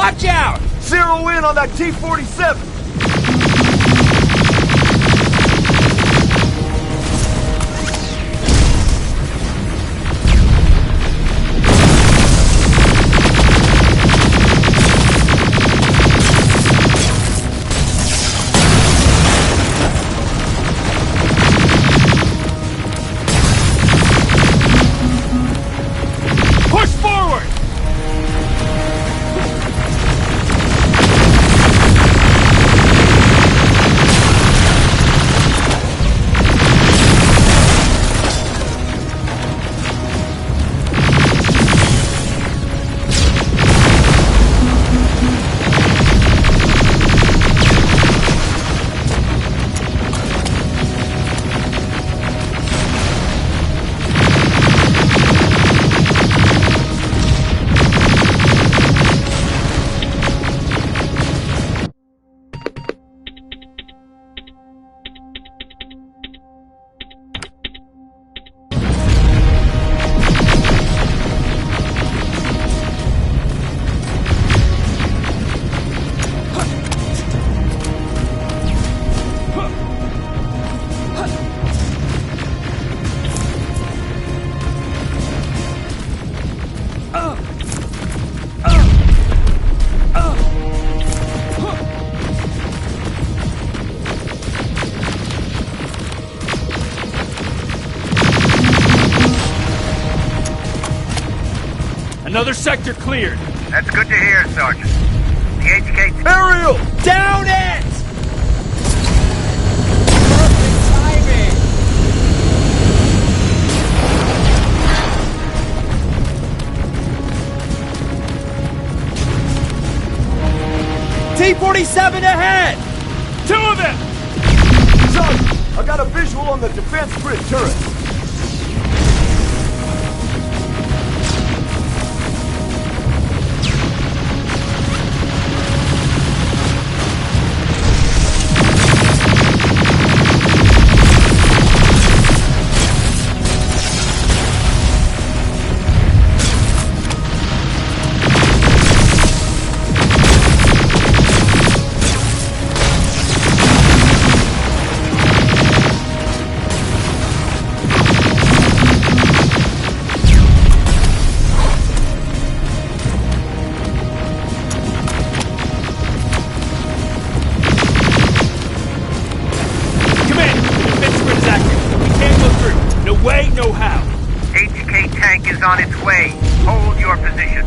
Watch out! Zero in on that T-47! Another sector cleared. That's good to hear, Sergeant. The HK... Aerial! Down it! Perfect timing! T-47 ahead! Two of them! Sergeant, I got a visual on the defense grid turret. On its way. Hold your position.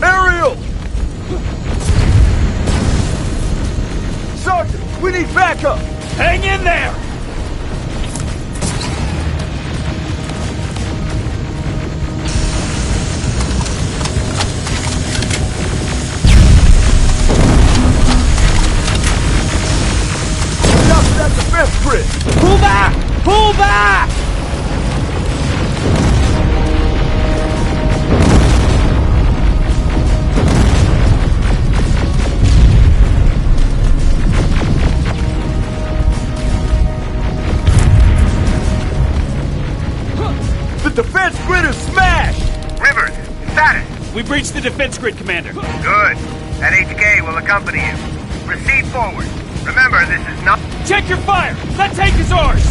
Aerial! Sergeant, we need backup! Hang in there! Stop that defense grid! Pull back! Pull back! The defense grid is smashed! Rivers, status! We breached the defense grid, Commander. Good. That HK will accompany you. Proceed forward. Remember, this is not... Check your fire! That tank is ours!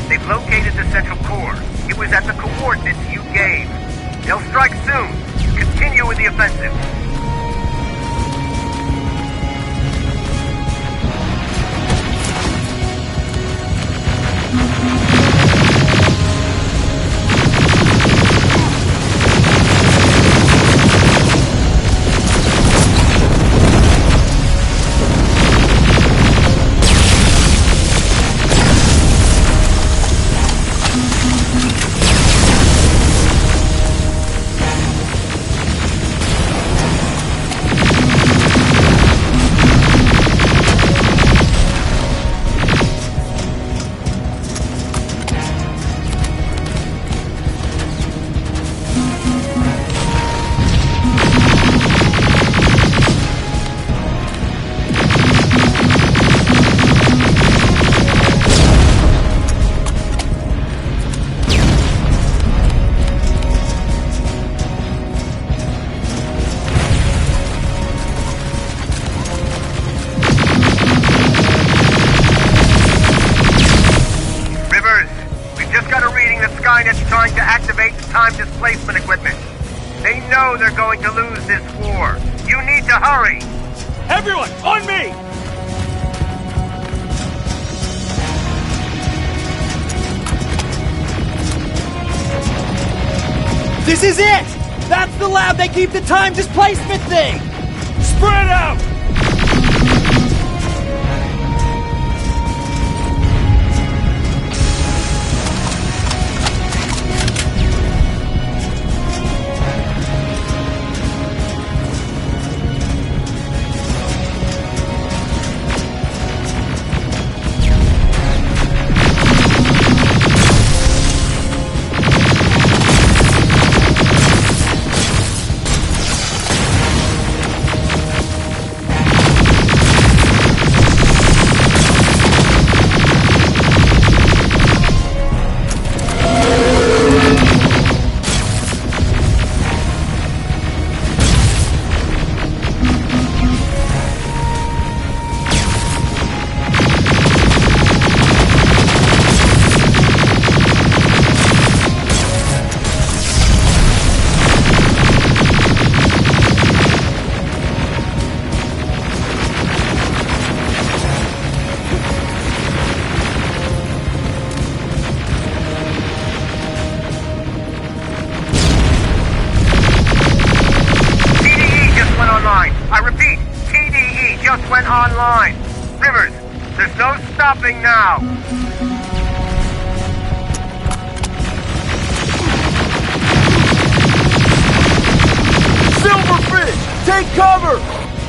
They've located the central core. It was at the coordinates you gave. They'll strike soon. Continue with the offensive. trying to activate the time displacement equipment. They know they're going to lose this war. You need to hurry! Everyone, on me! This is it! That's the lab they keep the time displacement thing! Spread out! Went online. Rivers, there's no stopping now. Silverfish, take cover!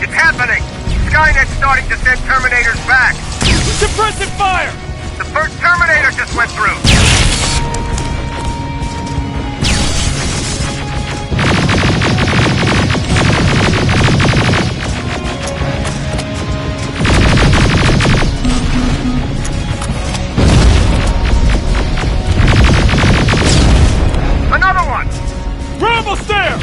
It's happening. Skynet's starting to send Terminators back. Suppressive fire! The first Terminator just went through. Almost there!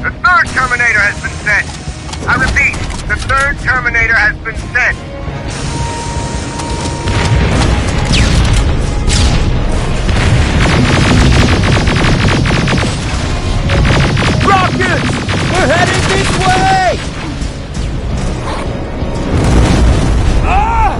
The third Terminator has been sent. I repeat, the third Terminator has been sent. Rockets! We're headed this way! Ah!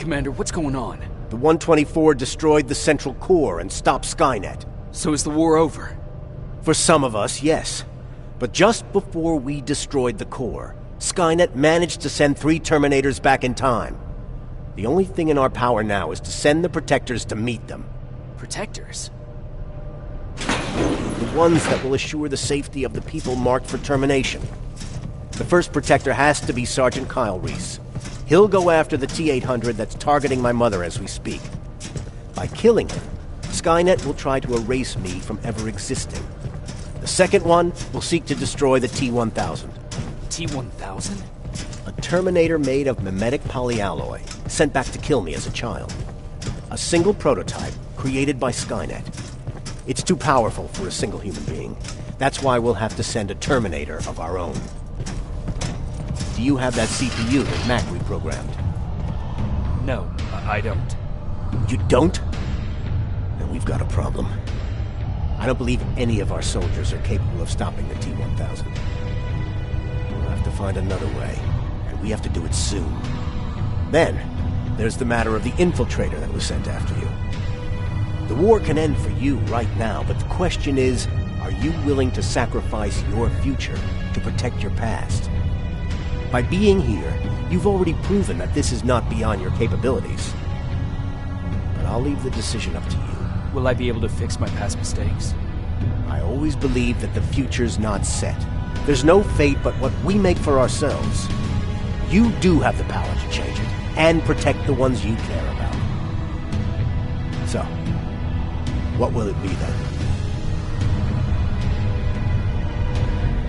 Commander, what's going on? The 124 destroyed the central core and stopped Skynet. So is the war over? For some of us, yes. But just before we destroyed the core, Skynet managed to send 3 Terminators back in time. The only thing in our power now is to send the Protectors to meet them. Protectors? The ones that will assure the safety of the people marked for termination. The first Protector has to be Sergeant Kyle Reese. He'll go after the T-800 that's targeting my mother as we speak. By killing him, Skynet will try to erase me from ever existing. The second one will seek to destroy the T-1000. T-1000? A Terminator made of mimetic polyalloy, sent back to kill me as a child. A single prototype, created by Skynet. It's too powerful for a single human being. That's why we'll have to send a Terminator of our own. Do you have that CPU that Mac reprogrammed? No, I don't. You don't? Then we've got a problem. I don't believe any of our soldiers are capable of stopping the T-1000. We'll have to find another way, and we have to do it soon. Then, there's the matter of the infiltrator that was sent after you. The war can end for you right now, but the question is, are you willing to sacrifice your future to protect your past? By being here, you've already proven that this is not beyond your capabilities. But I'll leave the decision up to you. Will I be able to fix my past mistakes? I always believe that the future's not set. There's no fate but what we make for ourselves. You do have the power to change it, and protect the ones you care about. So, what will it be then?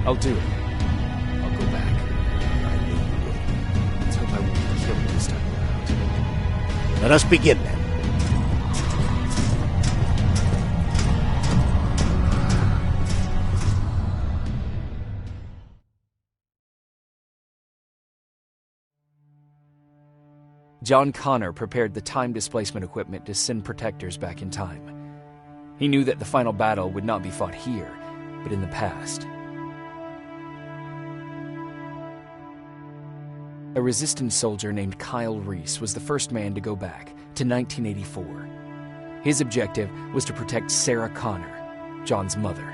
I'll do it. I'll go back. I knew you would. Let's hope I won't be killed this time around. Let us begin then. John Connor prepared the time displacement equipment to send Protectors back in time. He knew that the final battle would not be fought here, but in the past. A Resistance soldier named Kyle Reese was the first man to go back to 1984. His objective was to protect Sarah Connor, John's mother.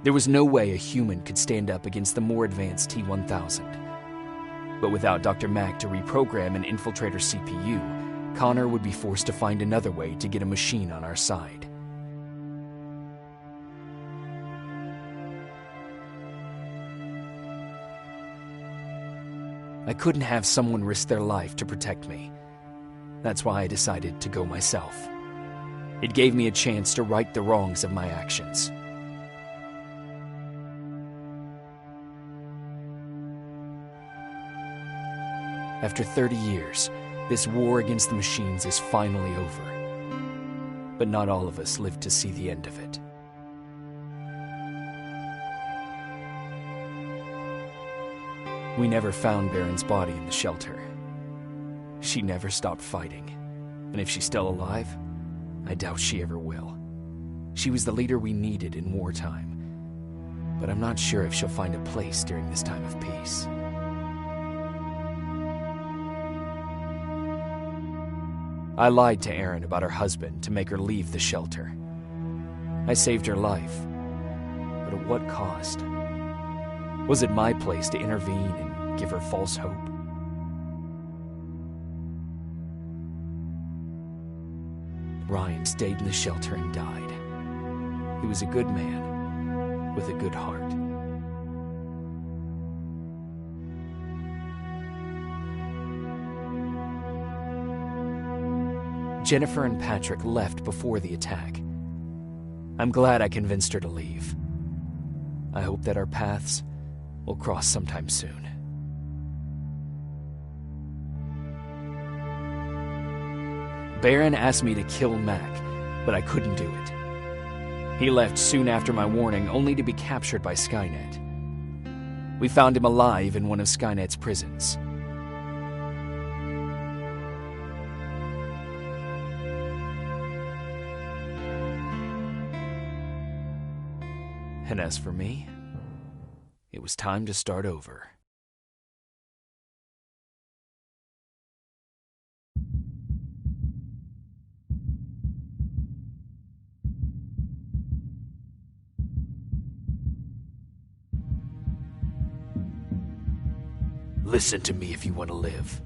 There was no way a human could stand up against the more advanced T-1000. But without Dr. Mack to reprogram an infiltrator CPU, Connor would be forced to find another way to get a machine on our side. I couldn't have someone risk their life to protect me. That's why I decided to go myself. It gave me a chance to right the wrongs of my actions. After 30 years, this war against the machines is finally over. But not all of us lived to see the end of it. We never found Baron's body in the shelter. She never stopped fighting, and if she's still alive, I doubt she ever will. She was the leader we needed in wartime, but I'm not sure if she'll find a place during this time of peace. I lied to Erin about her husband to make her leave the shelter. I saved her life, but at what cost? Was it my place to intervene and give her false hope? Ryan stayed in the shelter and died. He was a good man with a good heart. Jennifer and Patrick left before the attack. I'm glad I convinced her to leave. I hope that our paths will cross sometime soon. Baron asked me to kill Mac, but I couldn't do it. He left soon after my warning, only to be captured by Skynet. We found him alive in one of Skynet's prisons. And as for me, It was time to start over. Listen to me if you want to live.